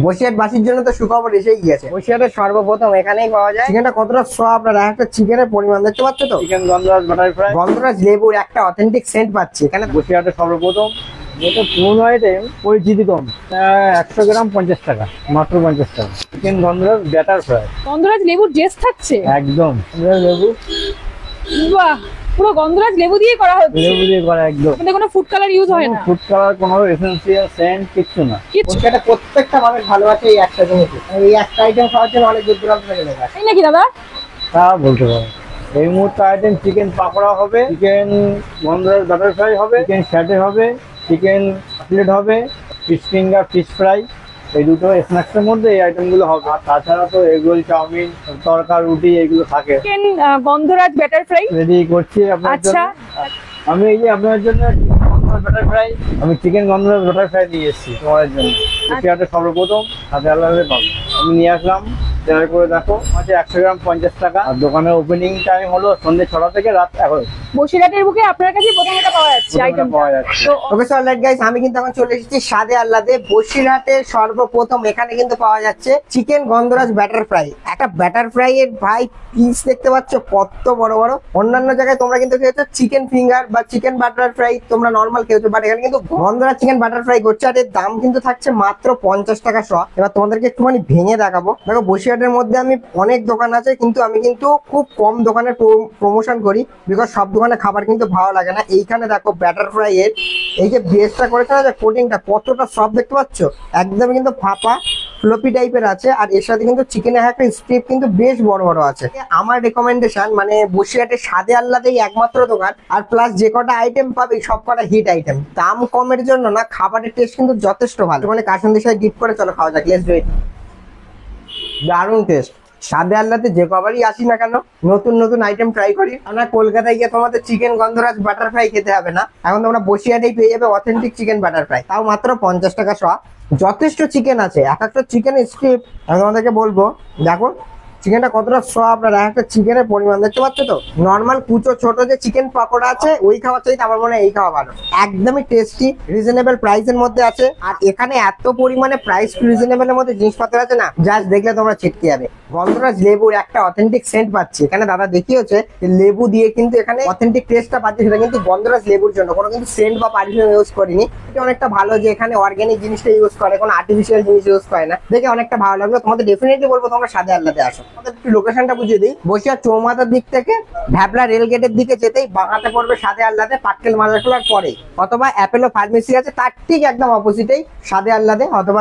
বসিরহাট বাসীর জন্য তো সুখবর এসেই গিয়েছে। বসিরহাটের সর্বপ্রথম এখানেই পাওয়া যায় চিকেনটা কতটা আপনারা একটা চিকেনের পরিমাণ দেখতে পাচ্ছ তো। চিকেন গন্ধরাজ বাটার ফ্রাই, গন্ধরাজ লেবুর একটা অথেন্টিক সেন্ট পাচ্ছি এখানে। বসিরহাটের সর্বপ্রথম যেটা পুরনো আইটেম, পরিচিতি কম, 100 গ্রাম 50 টাকা, মাত্র 50 টাকা। চিকেন গন্ধরাজ বাটার ফ্রাই, গন্ধরাজ লেবুর জেস থাকছে একদম লেবু, বাহ, পুরো গন্ধরাজ লেবু দিয়ে করা হচ্ছে। লেবু দিয়ে করা, একদম মানে কোনো ফুড কালার ইউজ হয় না, ফুড কালার, কোনো এসেন্সিয়াল সেন্ট কিচ্ছু না। বসিরহাটে প্রত্যেকটা মানুষ ভালোবাসে এই একটা জিনিস, এই একটা আইটেম খাওয়ার জন্য অনেক দূর দূরান্ত থেকে লোক আসে। তাই নাকি দাদা? তা বলতে পারো। এই মুহূর্তে আইটেম চিকেন পাকোড়া হবে, চিকেন গন্ধরাজ বাটার ফ্রাই হবে, চিকেন স্যাটে হবে, চিকেন কাটলেট হবে, ফিশ ফিঙ্গার, ফিশ ফ্রাই, এই দুটো স্ন্যাক্সের মধ্যে এই আইটেমগুলো হবে। আর তাছাড়া তো এগ রোল, চাউমিন, তড়কা, রুটি এগুলো থাকে। চিকেন গন্ধরাজ বাটার ফ্রাই রেডি করছি আপনার জন্য। আচ্ছা, আমি এই যে আপনার জন্য বাটার ফ্রাই, আমি চিকেন গন্ধরাজ বাটার ফ্রাই নিয়ে এসেছি তোমাদের জন্য। বসিরহাটে সর্বপ্রথম সাথে আলাদা পাবো, আমি নিয়ে আসলাম। শেয়ার করে দেখো, আছে 100 গ্রাম 50 টাকা। আর দোকানের ওপেনিং টাইম হলো সন্ধ্যে 6টা থেকে রাত 11। বসিরহাটের বুকে আপনার কাছে প্রথম এটা পাওয়া যাচ্ছে আইটেম পাওয়া যাচ্ছে। তো ওকে সো অলরাইট গাইস, আমি কিন্তু এখন চলে এসেছি স্বাদে আহ্লাদে। বসিরহাটের সর্বপ্রথম এখানে কিন্তু পাওয়া যাচ্ছে চিকেন গন্ধরাজ ব্যাটার ফ্রাই। একটা ব্যাটার ফ্রাই এর ভাই পিস দেখতে পাচ্ছ কত বড় বড়। অন্যান্য জায়গায় তোমরা কিন্তু খেয়েছো চিকেন ফিঙ্গার বা চিকেন বাটার ফ্রাই, তোমরা নর্মাল খেয়েছো, বাট এখানে কিন্তু গন্ধরাজ চিকেন বাটার ফ্রাই করছে। আর এর দাম কিন্তু থাকছে মাত্র 50 টাকা শ। এবার তোমাদেরকে একটুখানি ভেঙে দেখাবো। দেখো বসিরহাটের মধ্যে আমি অনেক দোকান আছে, কিন্তু আমি কিন্তু খুব কম দোকানের প্রমোশন করি, বিকজ সব দোকানে খাবার কিন্তু ভালো লাগে না। এইখানে দেখো ব্যাটার ফ্রাই এর এই যে বেসটা করেছে না, যে কোটিংটা কতটা সফট দেখতে পাচ্ছ, একদম কিন্তু ফাঁপা ফ্লপি টাইপের আছে। আর এর সাথে কিন্তু চিকেনের একটা স্ট্রিপ কিন্তু বেশ বড় বড় আছে। আমার রেকমেন্ডেশন, মানে বসিরহাটের স্বাদে আহ্লাদেই একমাত্র দোকান, আর প্লাস যে কটা আইটেম পাবে সব কটা হিট আইটেম। দাম কমের জন্য না, খাবারের টেস্ট কিন্তু যথেষ্ট ভালো। মানে কাসুন্দির সাথে ডিপ করে চলো খাওয়া যাক, লেটস ডু ইট। দারুণ টেস্ট। স্বাদে আহ্লাদে যে কবারই আসি না কেন, নতুন নতুন আইটেম ট্রাই করি। আমরা কলকাতায় গিয়ে তোমাদের চিকেন গন্ধরাজ বাটার ফ্রাই খেতে হবে না, এখন তোমরা বসিরহাটেই পেয়ে যাবে অথেন্টিক চিকেন বাটার ফ্রাই, তাও মাত্র 50 টাকা শ। যথেষ্ট চিকেন আছে, এক একটা চিকেন স্ট্রিপ আমি তোমাদেরকে বলবো। দেখো চিকেনটা কতটা আপনারা একটা চিকেনের পরিমাণ দেখতে পাচ্ছ তো। নর্মাল কুচো ছোট যে চিকেন পকোড়া আছে ওই খাওয়া চাইতে আমার মনে হয় এই খাওয়া ভালো। একদমই টেস্টি, রিজনেবল প্রাইসের মধ্যে আছে। আর এখানে এত পরিমাণে প্রাইস রিজনেবলের মধ্যে জিনিসপত্র আছে না, জাস্ট দেখলে তোমরা ছিটকে যাবে। গন্ধরাজ লেবুর একটা অথেন্টিক সেন্ট পাচ্ছি এখানে। দাদা দেখিয়েছে লেবু দিয়ে কিন্তু এখানে অথেন্টিক টেস্টটা পাচ্ছি, সেটা কিন্তু গন্ধরাজ লেবুর জন্য, কোনো কিন্তু সেন্ট বা পারফিউম ইউজ করিনি। এটা অনেকটা ভালো যে এখানে অর্গানিক জিনিসটা ইউজ করে, কোনো আর্টিফিশিয়াল জিনিস ইউজ করে না, দেখে অনেকটা ভালো লাগলো। তোমাদের ডেফিনেটলি বলবো তোমরা স্বাদে আহ্লাদে আসো। তোমাদের একটু লোকেশনটা বুঝিয়ে দিই। বসিরহাট চৌমাথার দিক থেকে ভ্যাবলা রেল গেটের দিকে যেতেই বাঁকাতে পড়বে স্বাদে আহ্লাদে, পাটকেল মাজার খোলার পরে, অথবা অ্যাপেলো ফার্মেসি আছে তার ঠিক একদম অপোজিটেই স্বাদে আহ্লাদে, অথবা